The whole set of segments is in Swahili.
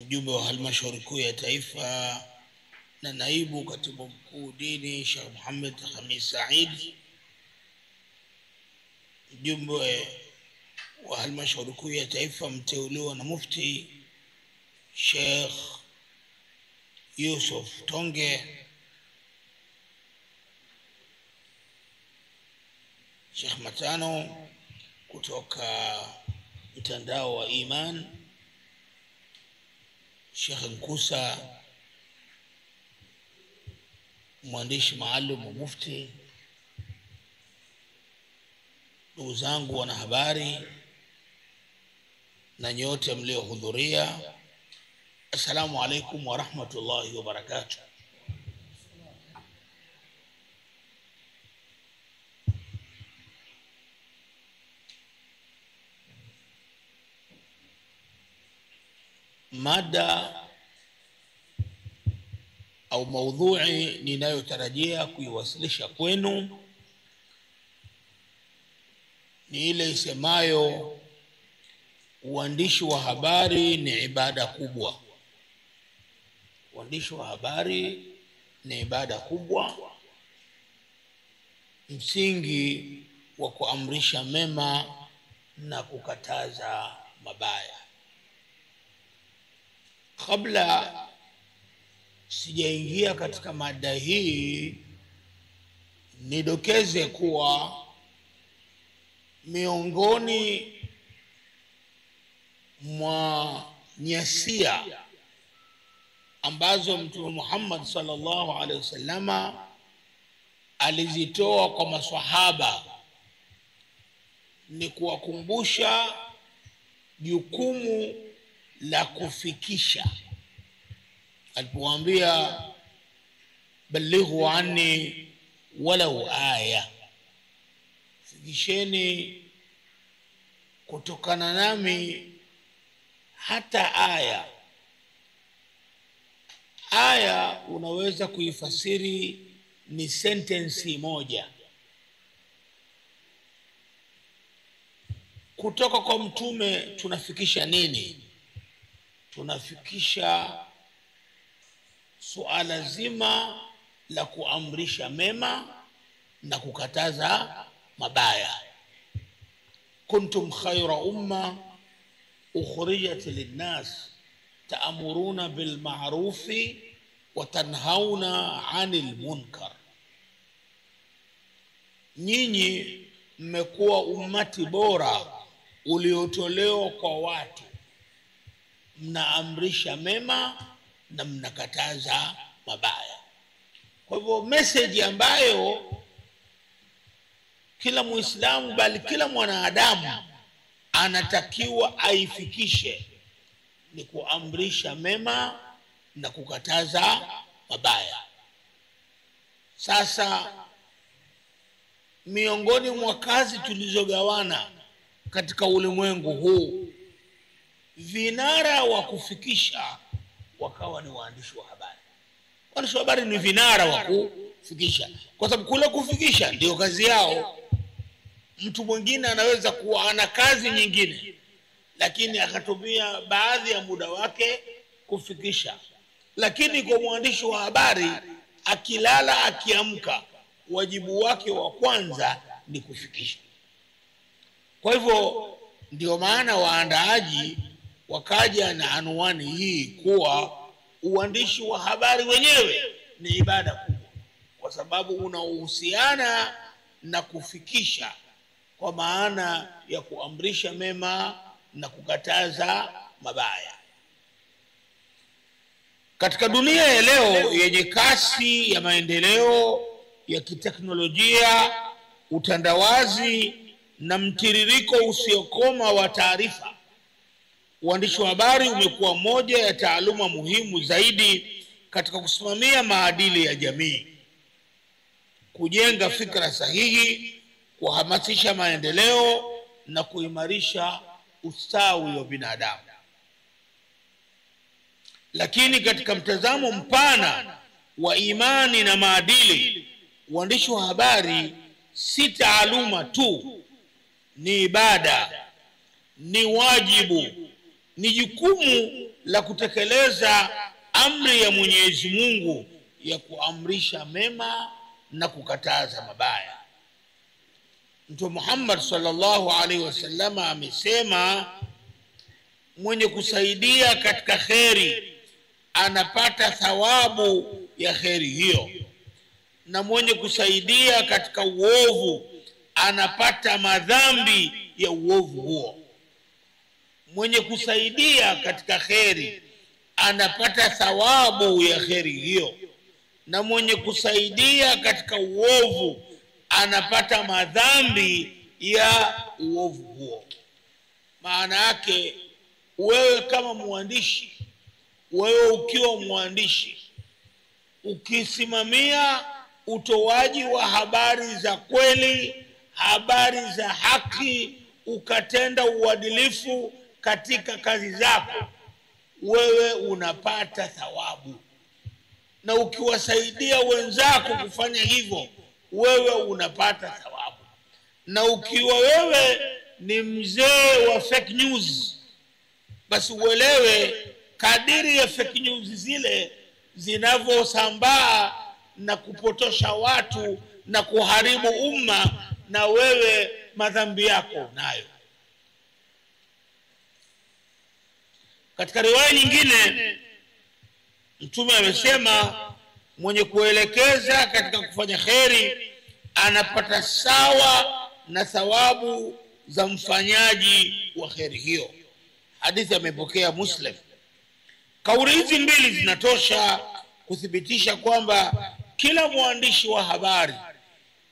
mjumbe wa halmashauri kuu ya taifa na naibu katibu mkuu dini Sheikh Muhammad Khamis Said, mjumbe wa halmashauri kuu ya taifa mteuliwa na mufti Sheikh Yusuf Tonge, Sheikh Matano kutoka mtandao wa Iman, Sheikh Nkusa mwandishi maalum wa mufti, ndugu zangu wanahabari na nyote mliohudhuria, assalamu alaikum wa rahmatullahi wa barakatuh. Mada au maudhui ninayotarajia kuiwasilisha kwenu ni ile isemayo uandishi wa habari ni ibada kubwa. Uandishi wa habari ni ibada kubwa, msingi wa kuamrisha mema na kukataza mabaya. Kabla sijaingia katika mada hii, nidokeze kuwa miongoni mwa nyasia ambazo Mtume Muhammad sallallahu alaihi wasallama alizitoa kwa maswahaba ni kuwakumbusha jukumu la kufikisha. Alipowaambia balighu anni walau aya, fikisheni kutokana nami hata aya. Aya unaweza kuifasiri ni sentensi moja kutoka kwa mtume. Tunafikisha nini? Tunafikisha suala zima la kuamrisha mema na kukataza mabaya. Kuntum khayra umma ukhrijat linnas ta'muruna bil ma'rufi wa tanhauna 'anil munkar. Nyinyi mmekuwa umati bora uliotolewa kwa watu, mnaamrisha mema na mnakataza mabaya. Kwa hivyo message ambayo kila Muislamu bali kila mwanadamu anatakiwa aifikishe ni kuamrisha mema na kukataza mabaya. Sasa miongoni mwa kazi tulizogawana katika ulimwengu huu, vinara wa kufikisha wakawa ni waandishi wa habari. Waandishi wa habari ni vinara wa kufikisha, kwa sababu kule kufikisha ndio kazi yao. Mtu mwingine anaweza kuwa ana kazi nyingine, lakini akatumia baadhi ya muda wake kufikisha. Lakini kwa mwandishi wa habari, akilala akiamka, wajibu wake wa kwanza ni kufikisha. Kwa hivyo ndio maana waandaaji wakaja na anwani hii kuwa uandishi wa habari wenyewe ni ibada kubwa, kwa sababu unahusiana na kufikisha, kwa maana ya kuamrisha mema na kukataza mabaya. Katika dunia ya leo yenye kasi ya maendeleo ya kiteknolojia, utandawazi na mtiririko usiokoma wa taarifa, uandishi wa habari umekuwa moja ya taaluma muhimu zaidi katika kusimamia maadili ya jamii, kujenga fikra sahihi, kuhamasisha maendeleo na kuimarisha ustawi wa binadamu. Lakini katika mtazamo mpana wa imani na maadili, uandishi wa habari si taaluma tu, ni ibada, ni wajibu, ni jukumu la kutekeleza amri ya Mwenyezi Mungu ya kuamrisha mema na kukataza mabaya. Mtume Muhammad sallallahu alaihi wasallam amesema, mwenye kusaidia katika kheri anapata thawabu ya kheri hiyo, na mwenye kusaidia katika uovu anapata madhambi ya uovu huo. Mwenye kusaidia katika kheri anapata thawabu ya kheri hiyo, na mwenye kusaidia katika uovu anapata madhambi ya uovu huo. Maana yake, wewe kama mwandishi, wewe ukiwa mwandishi, ukisimamia utoaji wa habari za kweli, habari za haki, ukatenda uadilifu katika kazi zako, wewe unapata thawabu. Na ukiwasaidia wenzako kufanya hivyo, wewe unapata thawabu. Na ukiwa wewe ni mzee wa fake news, basi uelewe kadiri ya fake news zile zinavyosambaa na kupotosha watu na kuharibu umma, na wewe madhambi yako nayo. Katika riwaya nyingine Mtume amesema, mwenye kuelekeza katika kufanya kheri anapata sawa na thawabu za mfanyaji wa kheri hiyo. Hadithi amepokea Muslim. Kauli hizi mbili zinatosha kuthibitisha kwamba kila mwandishi wa habari,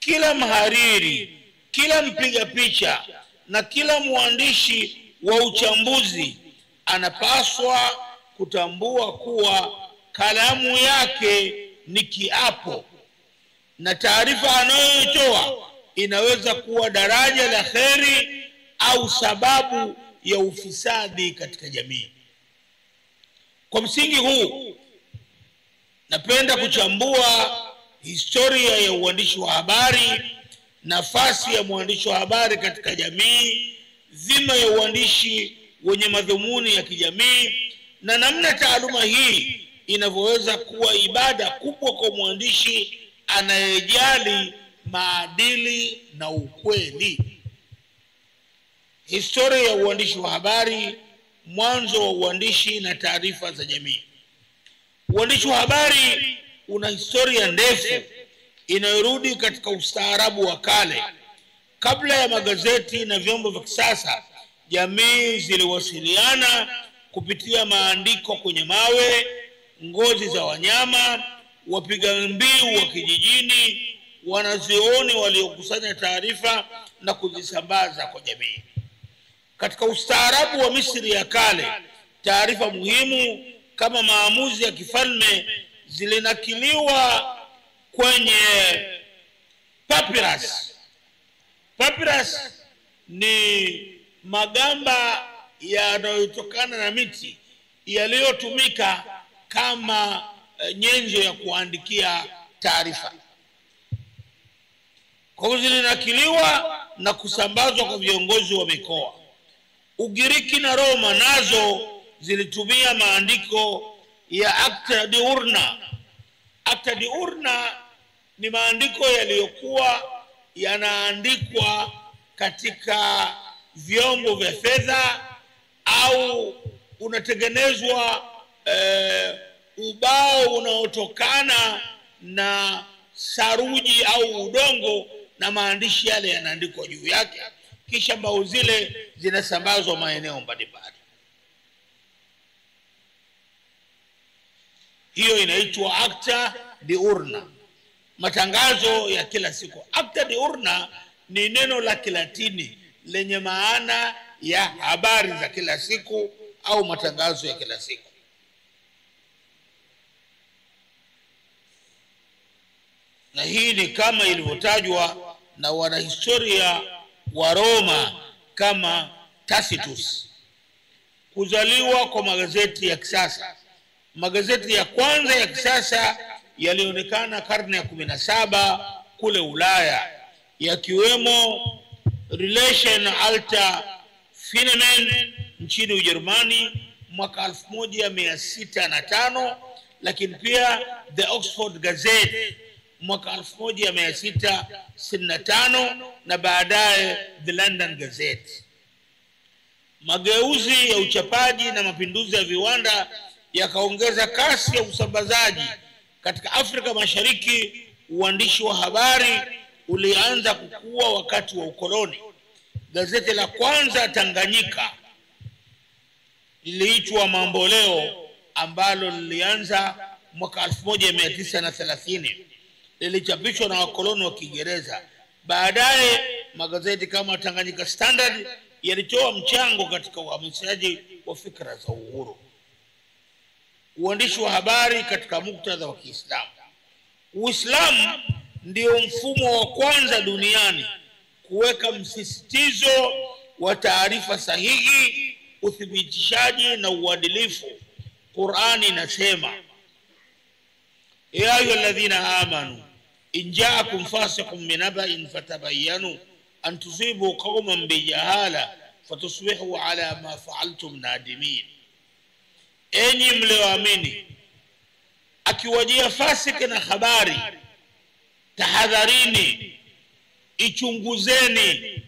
kila mhariri, kila mpiga picha na kila mwandishi wa uchambuzi anapaswa kutambua kuwa kalamu yake ni kiapo, na taarifa anayotoa inaweza kuwa daraja la kheri au sababu ya ufisadi katika jamii. Kwa msingi huu, napenda kuchambua historia ya uandishi wa habari, nafasi ya mwandishi wa habari katika jamii, dhima ya uandishi wenye madhumuni ya kijamii, na namna taaluma hii inavyoweza kuwa ibada kubwa kwa mwandishi anayejali maadili na ukweli. Historia ya uandishi wa habari, mwanzo wa uandishi na taarifa za jamii. Uandishi wa habari una historia ndefu inayorudi katika ustaarabu wa kale. Kabla ya magazeti na vyombo vya kisasa, jamii ziliwasiliana kupitia maandiko kwenye mawe, ngozi za wanyama, wapiga mbiu wa kijijini, wanazuoni waliokusanya taarifa na kuzisambaza kwa jamii. Katika ustaarabu wa Misri ya kale, taarifa muhimu kama maamuzi ya kifalme zilinakiliwa kwenye papyrus. Papyrus ni magamba yanayotokana na miti yaliyotumika kama nyenzo ya kuandikia taarifa. Kwa hivyo zilinakiliwa na kusambazwa kwa viongozi wa mikoa. Ugiriki na Roma nazo zilitumia maandiko ya Acta Diurna. Acta Diurna ni maandiko yaliyokuwa yanaandikwa katika vyombo vya fedha, au unatengenezwa ubao unaotokana na saruji au udongo, na maandishi yale yanaandikwa juu yake, kisha mbao zile zinasambazwa maeneo mbalimbali. Hiyo inaitwa Acta Diurna, matangazo ya kila siku. Acta Diurna ni neno la Kilatini lenye maana ya habari za kila siku au matangazo ya kila siku. Na hii ni kama ilivyotajwa na wanahistoria wa Roma kama Tacitus. Kuzaliwa kwa magazeti ya kisasa. Magazeti ya kwanza ya kisasa yalionekana karne ya 17 kule Ulaya, yakiwemo Relation Alter Phänomen nchini Ujerumani mwaka 1605, lakini pia The Oxford Gazette mwaka 1665 na baadaye The London Gazette. Mageuzi ya uchapaji na mapinduzi ya viwanda yakaongeza kasi ya usambazaji katika Afrika Mashariki. Uandishi wa habari ulianza kukua wakati wa ukoloni. Gazeti la kwanza Tanganyika liliitwa Mambo Leo, ambalo lilianza mwaka 1930, lilichapishwa na wakoloni wa Kiingereza. Baadaye magazeti kama Tanganyika Standard yalitoa mchango katika uhamasishaji wa fikra za uhuru. Uandishi wa habari katika muktadha wa Kiislamu. Uislamu ndio mfumo wa kwanza duniani kuweka msisitizo wa taarifa sahihi, uthibitishaji na uadilifu. Qur'ani inasema, ya ayyuhalladhina amanu in ja'akum fasiqun binaba'in fatabayyanu an tusibu qauman bijahala fatusbihu ala ma fa'altum nadimin. Enyi mlioamini, akiwajia fasiki na habari, tahadharini, ichunguzeni,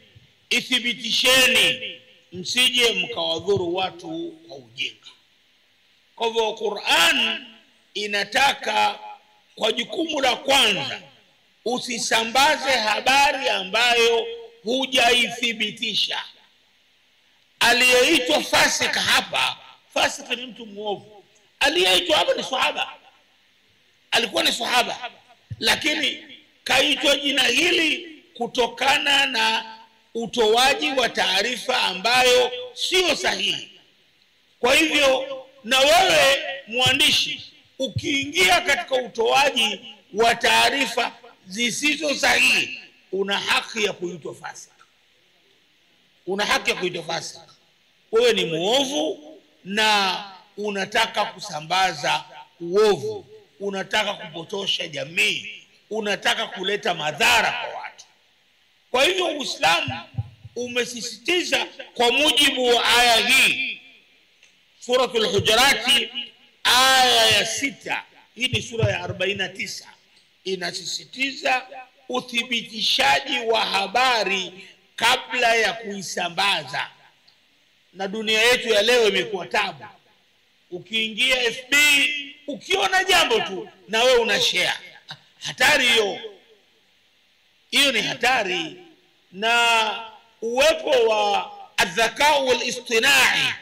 ithibitisheni, msije mkawadhuru watu kwa ujinga. Kwa hivyo Qur'an inataka kwa jukumu la kwanza usisambaze habari ambayo hujaithibitisha. Aliyeitwa fasik hapa, fasik ni mtu muovu. Aliyeitwa hapa ni sahaba, alikuwa ni sahaba, lakini kaitwa jina hili kutokana na utoaji wa taarifa ambayo sio sahihi. Kwa hivyo na wewe mwandishi, ukiingia katika utoaji wa taarifa zisizo sahihi, una haki ya kuitwa fasik. Una haki ya kuitwa fasik. Wewe ni muovu na unataka kusambaza uovu, unataka kupotosha jamii, unataka kuleta madhara kwa watu. Kwa hivyo Uislamu umesisitiza kwa mujibu wa aya hii, Suratul Hujurati aya ya 6, hii ni sura ya 49, inasisitiza uthibitishaji wa habari kabla ya kuisambaza. Na dunia yetu ya leo imekuwa tabu. Ukiingia FB, ukiona jambo tu na wewe una share. Hatari hiyo. Hiyo ni hatari. Na uwepo wa adhakau wal-istinai,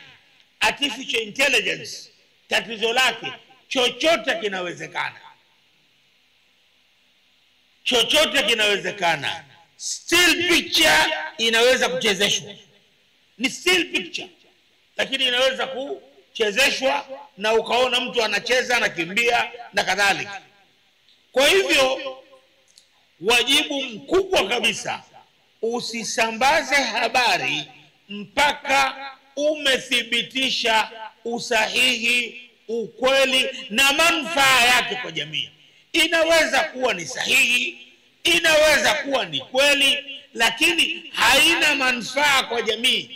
artificial intelligence, tatizo lake chochote kinawezekana. Chochote kinawezekana. Still picture inaweza kuchezeshwa. Ni still picture, lakini inaweza kuchezeshwa na ukaona mtu anacheza, anakimbia na kadhalika. Kwa hivyo wajibu mkubwa kabisa, usisambaze habari mpaka umethibitisha usahihi, ukweli na manufaa yake kwa jamii. Inaweza kuwa ni sahihi, inaweza kuwa ni kweli, lakini haina manufaa kwa jamii.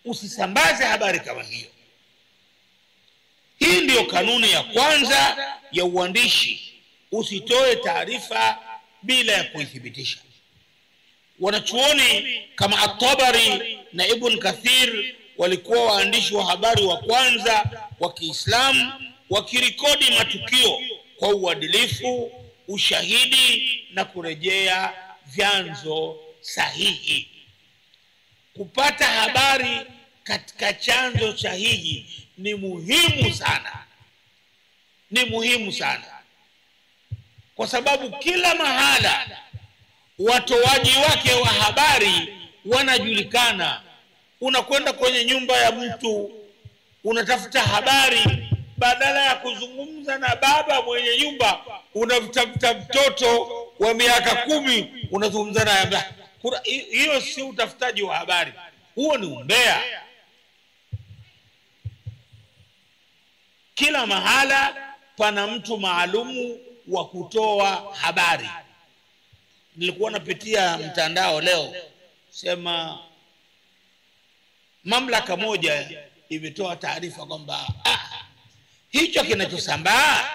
Usisambaze habari kama hiyo. Hii ndio kanuni ya kwanza ya uandishi. Usitoe taarifa bila ya kuithibitisha. Wanachuoni kama At-Tabari na Ibn Kathir walikuwa waandishi wa habari wa kwanza wa Kiislamu, wakirekodi matukio kwa uadilifu, ushahidi na kurejea vyanzo sahihi. Kupata habari katika chanzo sahihi ni muhimu sana. Ni muhimu sana. Kwa sababu kila mahala watoaji wake wa habari wanajulikana. Unakwenda kwenye nyumba ya mtu, unatafuta habari, badala ya kuzungumza na baba mwenye nyumba, unamtafuta mtoto wa miaka 10 unazungumza naye. Hiyo si utafutaji wa habari, huo ni umbea. Kila mahala pana mtu maalumu wa kutoa habari. Nilikuwa napitia mtandao leo, sema mamlaka moja imetoa taarifa kwamba hicho kinachosambaa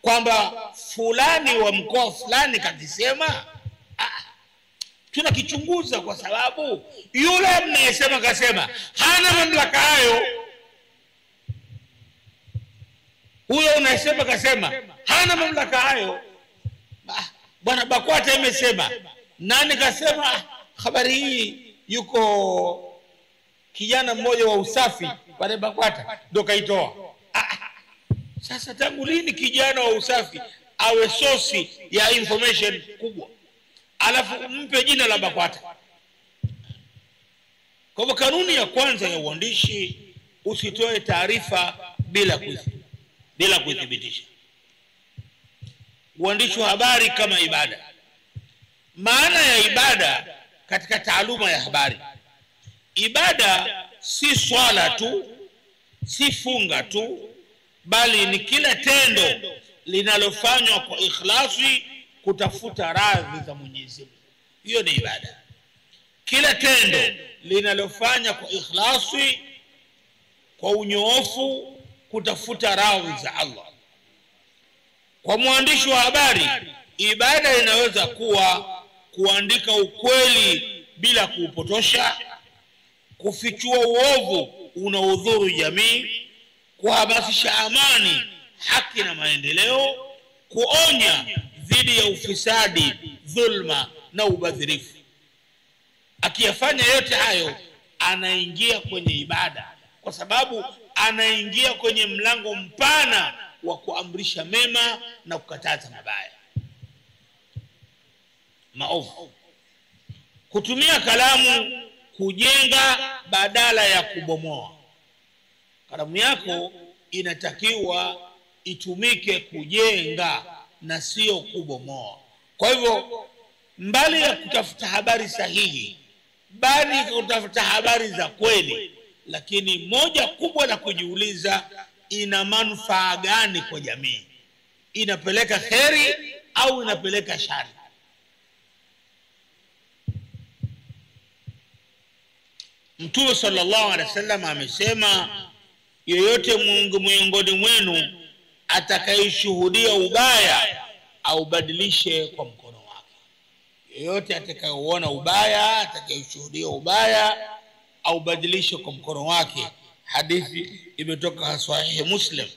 kwamba fulani wa mkoa fulani kakisema, tunakichunguza kwa sababu yule mnayesema kasema hana mamlaka hayo. Huyo unayesema kasema hana mamlaka hayo. Bwana BAKWATA imesema, nani kasema? Habari hii yuko kijana mmoja wa usafi pale BAKWATA ndio kaitoa. Sasa tangu lini kijana wa usafi awe sosi ya information kubwa alafu mpe jina la BAKWATA? Kwa hivyo kanuni ya kwanza ya uandishi, usitoe taarifa bila kuthibitisha. Uandishi wa habari kama ibada. Maana ya ibada katika taaluma ya habari, ibada si swala tu, si funga tu, bali ni kila tendo linalofanywa kwa ikhlasi kutafuta radhi za Mwenyezi Mungu. Hiyo ni ibada. Kila tendo linalofanywa kwa ikhlasi, kwa unyoofu, kutafuta radhi za Allah. Kwa mwandishi wa habari, ibada inaweza kuwa kuandika ukweli bila kuupotosha, kufichua uovu unaodhuru jamii, kuhamasisha amani, haki na maendeleo, kuonya dhidi ya ufisadi, dhulma na ubadhirifu. Akiyafanya yote hayo, anaingia kwenye ibada, kwa sababu anaingia kwenye mlango mpana wa kuamrisha mema na kukataza mabaya, maovu. Kutumia kalamu kujenga badala ya kubomoa. Kalamu yako inatakiwa itumike kujenga na sio kubomoa. Kwa hivyo mbali ya kutafuta habari sahihi, bali kutafuta habari za kweli, lakini moja kubwa la kujiuliza, ina manufaa gani kwa jamii? Inapeleka kheri au inapeleka shari? Mtume sallallahu alaihi wasallam amesema, yeyote miongoni mwenu atakayeshuhudia ubaya au badilishe kwa mkono wake. Yeyote atakayeona ubaya, atakayeshuhudia ubaya au badilishe kwa mkono wake. Hadithi imetoka Sahih Muslim.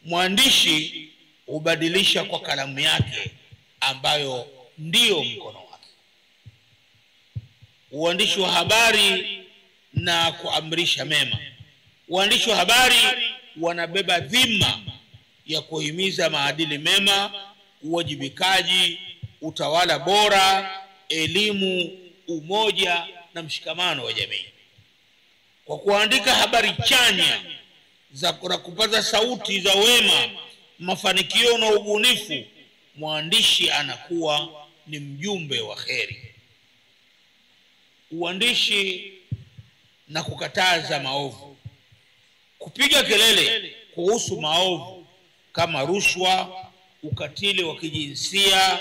Mwandishi hubadilisha kwa kalamu yake ambayo ndiyo mkono wake. Uandishi wa habari na kuamrisha mema. Waandishi wa habari wanabeba dhima ya kuhimiza maadili mema, uwajibikaji, utawala bora, elimu, umoja na mshikamano wa jamii. Kwa kuandika habari chanya za kupaza sauti za wema, mafanikio na ubunifu, mwandishi anakuwa ni mjumbe wa kheri. Uandishi na kukataza maovu. Kupiga kelele kuhusu maovu kama rushwa, ukatili wa kijinsia,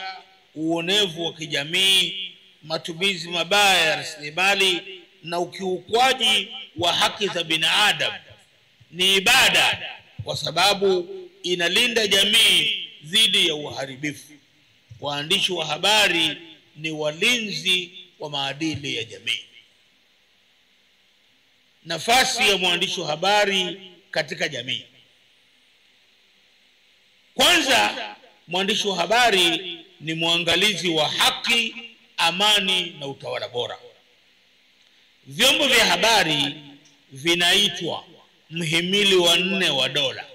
uonevu wa kijamii, matumizi mabaya ya rasilimali na ukiukwaji wa haki za binadamu ni ibada, kwa sababu inalinda jamii dhidi ya uharibifu. Waandishi wa habari ni walinzi wa maadili ya jamii. Nafasi ya mwandishi wa habari katika jamii. Kwanza, mwandishi wa habari ni mwangalizi wa haki, amani na utawala bora. Vyombo vya habari vinaitwa mhimili wa 4 wa dola,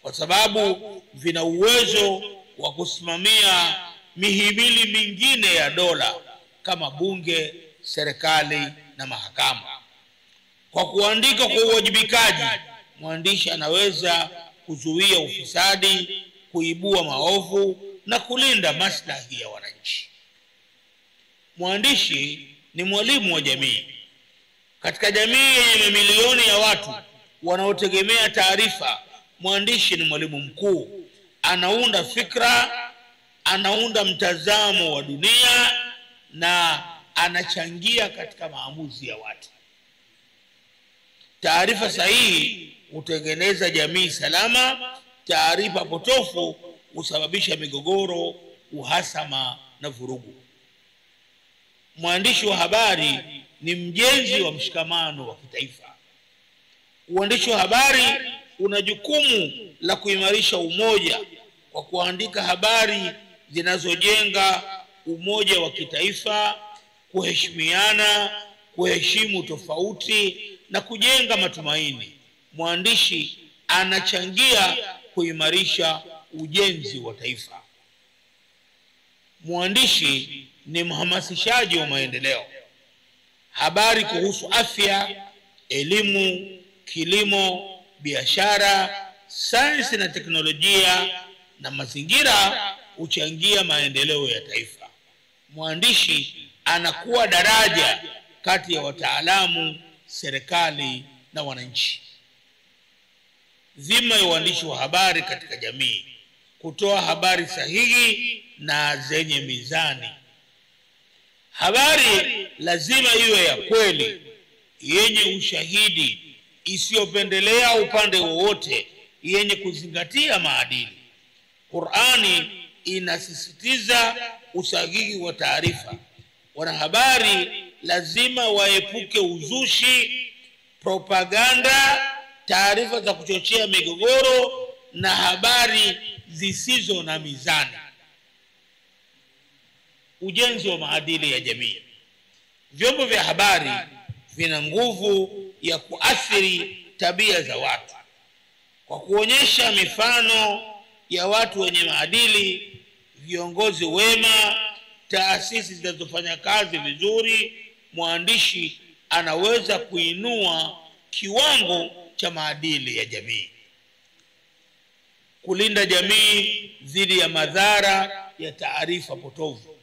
kwa sababu vina uwezo wa kusimamia mihimili mingine ya dola kama bunge, serikali na mahakama. Kwa kuandika kwa uwajibikaji, mwandishi anaweza kuzuia ufisadi, kuibua maovu na kulinda maslahi ya wananchi. Mwandishi ni mwalimu wa jamii. Katika jamii yenye mamilioni ya watu wanaotegemea taarifa, mwandishi ni mwalimu mkuu. Anaunda fikra, anaunda mtazamo wa dunia na anachangia katika maamuzi ya watu. Taarifa sahihi hutengeneza jamii salama. Taarifa potofu husababisha migogoro, uhasama na vurugu. Mwandishi wa habari ni mjenzi wa mshikamano wa kitaifa. Uandishi wa habari una jukumu la kuimarisha umoja kwa kuandika habari zinazojenga umoja wa kitaifa, kuheshimiana, kuheshimu tofauti na kujenga matumaini. Mwandishi anachangia kuimarisha ujenzi wa taifa. Mwandishi ni mhamasishaji wa maendeleo. Habari kuhusu afya, elimu, kilimo, biashara, sayansi na teknolojia na mazingira huchangia maendeleo ya taifa. Mwandishi anakuwa daraja kati ya wataalamu, serikali na wananchi. Dhima ya uandishi wa habari katika jamii: kutoa habari sahihi na zenye mizani. Habari lazima iwe ya kweli, yenye ushahidi, isiyopendelea upande wowote, yenye kuzingatia maadili. Qur'ani inasisitiza usahihi wa taarifa. Wanahabari lazima waepuke uzushi, propaganda, taarifa za kuchochea migogoro na habari zisizo na mizani. Ujenzi wa maadili ya jamii. Vyombo vya habari vina nguvu ya kuathiri tabia za watu kwa kuonyesha mifano ya watu wenye maadili, viongozi wema, taasisi zinazofanya kazi vizuri. Mwandishi anaweza kuinua kiwango cha maadili ya jamii. Kulinda jamii dhidi ya madhara ya taarifa potovu.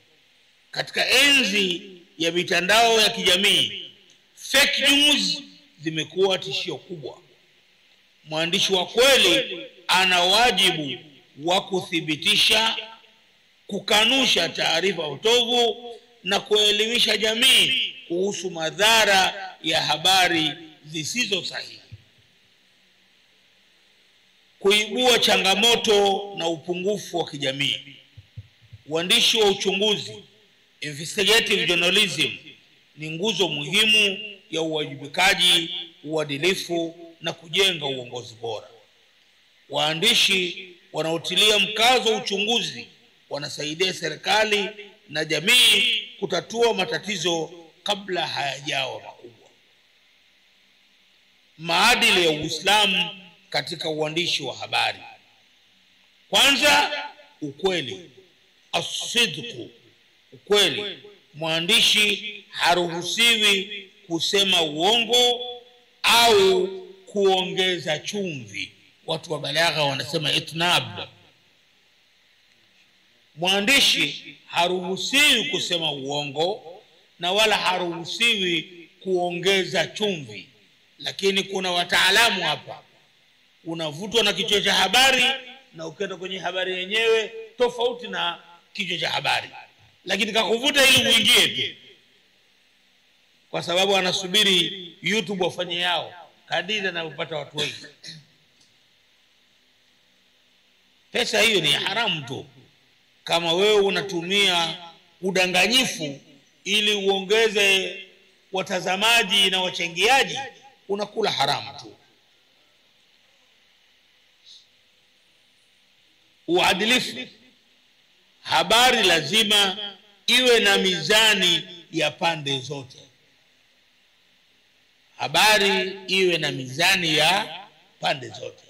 Katika enzi ya mitandao ya kijamii, fake news zimekuwa tishio kubwa. Mwandishi wa kweli ana wajibu wa kuthibitisha, kukanusha taarifa potovu na kuelimisha jamii kuhusu madhara ya habari zisizo sahihi. Kuibua changamoto na upungufu wa kijamii. Uandishi wa uchunguzi, investigative journalism, ni nguzo muhimu ya uwajibikaji, uadilifu na kujenga uongozi bora. Waandishi wanaotilia mkazo uchunguzi wanasaidia serikali na jamii kutatua matatizo kabla hayajawa makubwa. Maadili ya Uislamu katika uandishi wa habari. Kwanza, ukweli, as-sidq, ukweli. Mwandishi haruhusiwi kusema uongo au kuongeza chumvi. Watu wa balagha wanasema itnab. Mwandishi haruhusiwi kusema uongo na wala haruhusiwi kuongeza chumvi. Lakini kuna wataalamu hapa, unavutwa na kichwa cha habari na ukienda kwenye habari yenyewe tofauti na kichwa cha habari, lakini kakuvuta ili uingie tu, kwa sababu anasubiri YouTube wafanye yao kadiri na kupata watu wengi. Pesa hiyo ni haramu tu. Kama wewe unatumia udanganyifu ili uongeze watazamaji na wachangiaji, unakula haramu tu. Uadilifu. Habari lazima iwe na mizani ya pande zote. Habari iwe na mizani ya pande zote.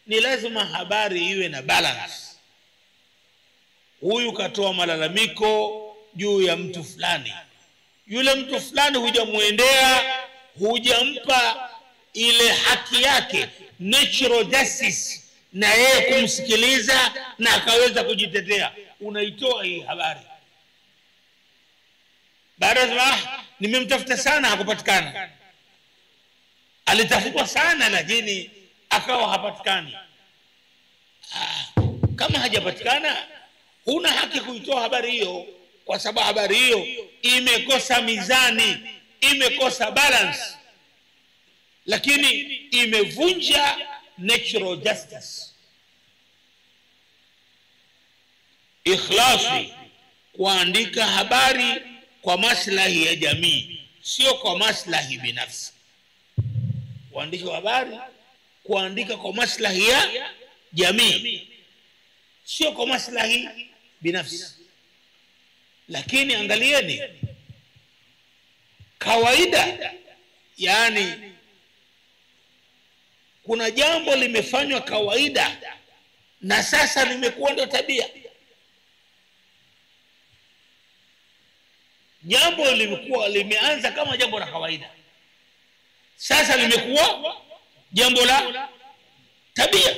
Ni lazima habari iwe na balance. Huyu katoa malalamiko juu ya mtu fulani, yule mtu fulani hujamuendea, hujampa ile haki yake, natural justice, na yeye kumsikiliza na akaweza kujitetea. Unaitoa hii habari. Baada ya nimemtafuta sana hakupatikana, alitafutwa sana lakini akawa hapatikani. Kama hajapatikana, huna haki kuitoa habari hiyo, kwa sababu habari hiyo imekosa mizani, imekosa balance. lakini imevunja natural justice. Ikhlasi, kuandika habari kwa maslahi ya jamii, sio kwa maslahi binafsi. Waandishi wa habari kuandika kwa maslahi ya jamii, sio kwa maslahi binafsi. Lakini angalieni kawaida, yani kuna jambo limefanywa kawaida na sasa limekuwa ndio tabia. Jambo limeanza kama jambo la kawaida, sasa limekuwa jambo la tabia.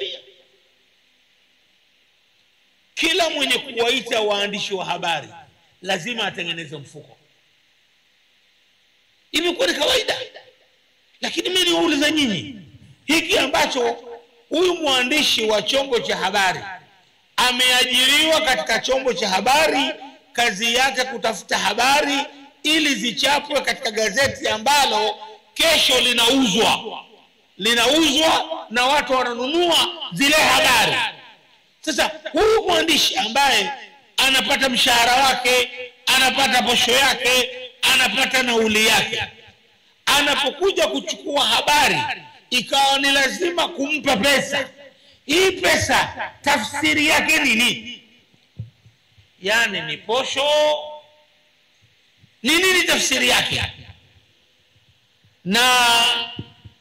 Kila mwenye kuwaita waandishi wa habari lazima atengeneze mfuko. Imekuwa ni kawaida. Lakini mimi niuliza nyinyi, hiki ambacho huyu mwandishi wa chombo cha habari ameajiriwa katika chombo cha habari, kazi yake kutafuta habari ili zichapwe katika gazeti ambalo kesho linauzwa na watu wananunua zile habari. Sasa huyu mwandishi ambaye anapata mshahara wake, anapata posho yake, anapata nauli yake, anapokuja kuchukua habari ikawa ni lazima kumpa pesa, hii pesa tafsiri yake nini? Yani ni posho, nini tafsiri yake? Na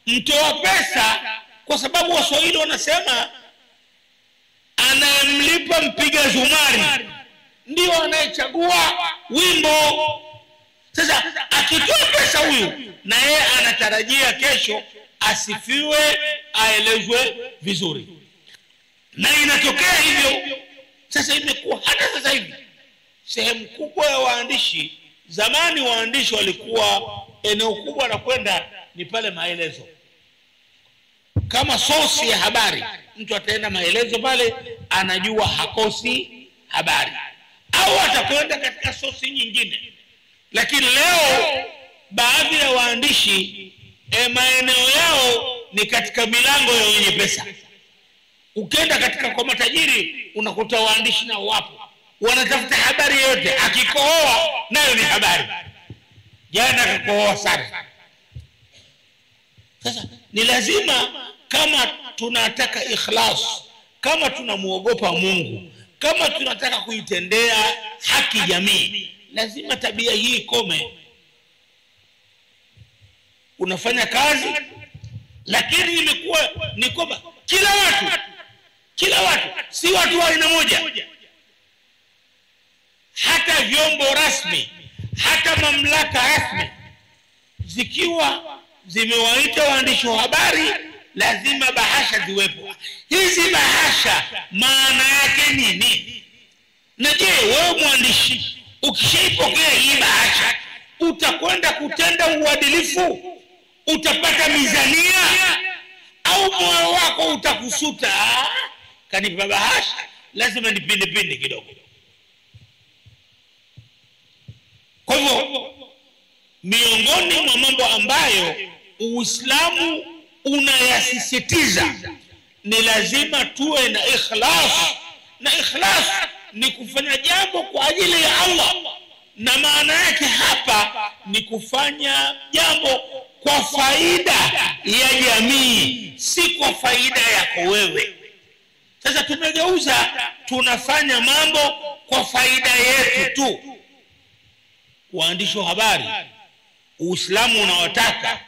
mtoa pesa, kwa sababu Waswahili wanasema anayemlipa mpiga zumari ndio anayechagua wimbo. Sasa akitoa pesa huyu, na yeye anatarajia kesho asifiwe, aelezwe vizuri, na inatokea hivyo. Sasa imekuwa hata sasa hivi sehemu kubwa ya waandishi, zamani waandishi walikuwa eneo kubwa la kwenda ni pale maelezo. Kama source ya habari, mtu ataenda maelezo pale, anajua hakosi habari, au atakwenda katika source nyingine. Lakini leo baadhi ya waandishi maeneo yao ni katika milango ya wenye pesa. Ukenda katika kwa matajiri unakuta waandishi na wapo wanatafuta habari yote, akikohoa nayo ni habari. Jana akakohoa sana. Sasa ni lazima, kama tunataka ikhlas, kama tunamuogopa Mungu, kama tunataka kuitendea haki jamii, lazima tabia hii ikome. Unafanya kazi, lakini imekuwa ni kwamba kila watu si watu wa aina moja. Hata vyombo rasmi, hata mamlaka rasmi zikiwa zimewaita waandishi wa habari, lazima bahasha ziwepo. Hizi bahasha maana yake nini? Na je, wewe mwandishi ukishaipokea hii bahasha, utakwenda kutenda uadilifu? Utapata mizania au moyo wako utakusuta, kanipa bahasha lazima nipinde kidogo? Kwa hivyo miongoni mwa mambo ambayo Uislamu unayasisitiza ni lazima tuwe na ikhlas. Na ikhlas ni kufanya jambo kwa ajili ya Allah, na maana yake hapa ni kufanya jambo kwa faida ya jamii, si kwa faida yako wewe. Sasa tumegeuza, tunafanya mambo kwa faida yetu tu. Waandishi wa habari, Uislamu unawataka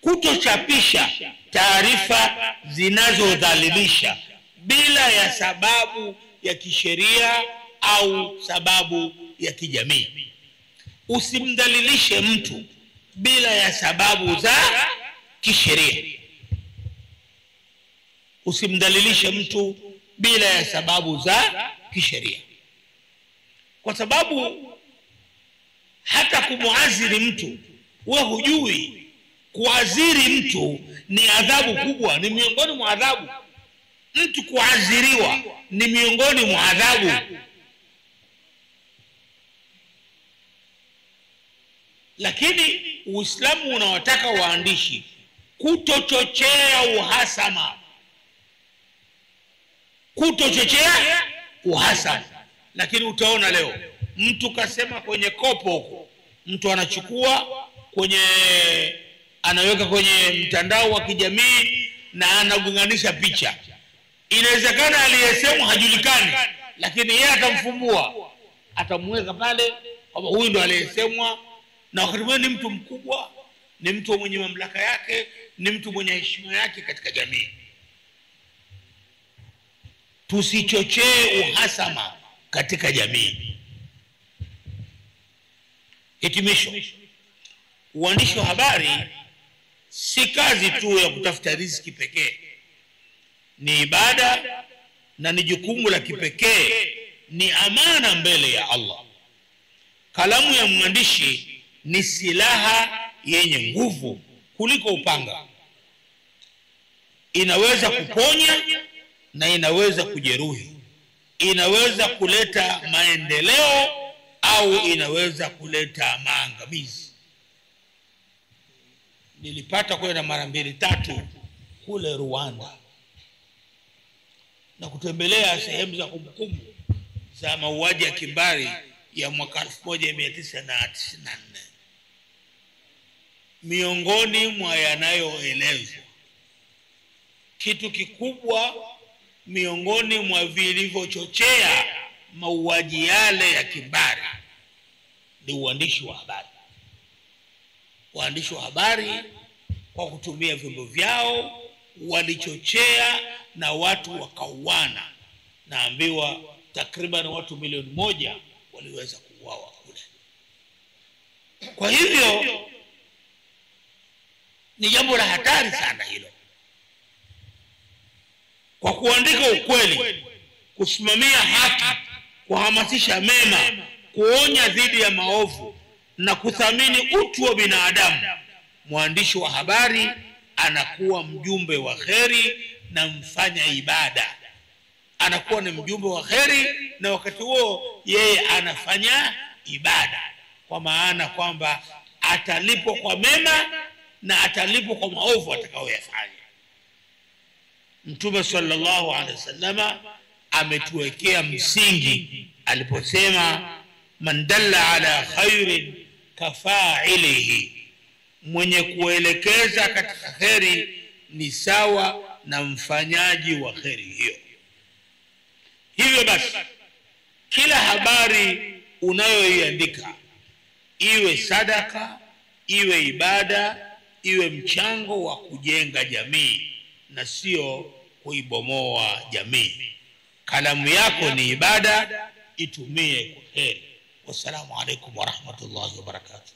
kutochapisha taarifa zinazodhalilisha bila ya sababu ya kisheria au sababu ya kijamii. Usimdhalilishe mtu bila ya sababu za kisheria. Usimdhalilishe mtu bila ya sababu za kisheria, kwa sababu hata kumuaziri mtu, wewe hujui kuaziri mtu ni adhabu kubwa, ni miongoni mwa adhabu. Mtu kuaziriwa ni miongoni mwa adhabu. Lakini Uislamu unawataka waandishi kutochochea uhasama, kutochochea uhasama. Lakini utaona leo mtu kasema kwenye kopo huko, mtu anachukua anaweka kwenye mtandao wa kijamii na anagunganisha picha. Inawezekana aliyesemwa hajulikani, lakini yeye atamfumbua, atamweka pale kwamba huyu ndo aliyesemwa, na wakati mwingine ni mtu mkubwa, ni mtu mwenye mamlaka yake, ni mtu mwenye heshima yake katika jamii. Tusichochee uhasama katika jamii. Hitimisho, uandishi wa habari si kazi tu ya kutafuta riziki pekee, ni ibada na ni jukumu la kipekee, ni amana mbele ya Allah. Kalamu ya mwandishi ni silaha yenye nguvu kuliko upanga. Inaweza kuponya na inaweza kujeruhi, inaweza kuleta maendeleo au inaweza kuleta maangamizi. Nilipata kwenda mara 2-3 kule Rwanda na kutembelea sehemu za kumbukumbu za mauaji ya kimbari ya mwaka 1994. Miongoni mwa yanayoelezwa, kitu kikubwa miongoni mwa vilivyochochea mauaji yale ya kimbari ni uandishi wa habari. Waandishi wa habari kwa kutumia vyombo vyao walichochea na watu wakauana. Naambiwa takriban watu 1,000,000 waliweza kuuawa kule. Kwa hivyo ni jambo la hatari sana hilo. Kwa kuandika ukweli, kusimamia haki, kuhamasisha mema, kuonya dhidi ya maovu na kuthamini utu wa binadamu, mwandishi wa habari anakuwa mjumbe wa kheri na mfanya ibada. Anakuwa ni mjumbe wa kheri na wakati huo yeye anafanya ibada, kwa maana kwamba atalipwa kwa mema na atalipwa kwa maovu atakayoyafanya. Mtume sallallahu alaihi wasallama ametuwekea msingi aliposema, man dalla ala khairin kafa'ilihi, mwenye kuelekeza katika kheri ni sawa na mfanyaji wa kheri hiyo. Hivyo basi, kila habari unayoiandika, iwe sadaka, iwe ibada, iwe mchango wa kujenga jamii na sio kuibomoa jamii. Kalamu yako ni ibada, itumie kwa kheri. Wassalamu alaikum warahmatullahi wabarakatuh.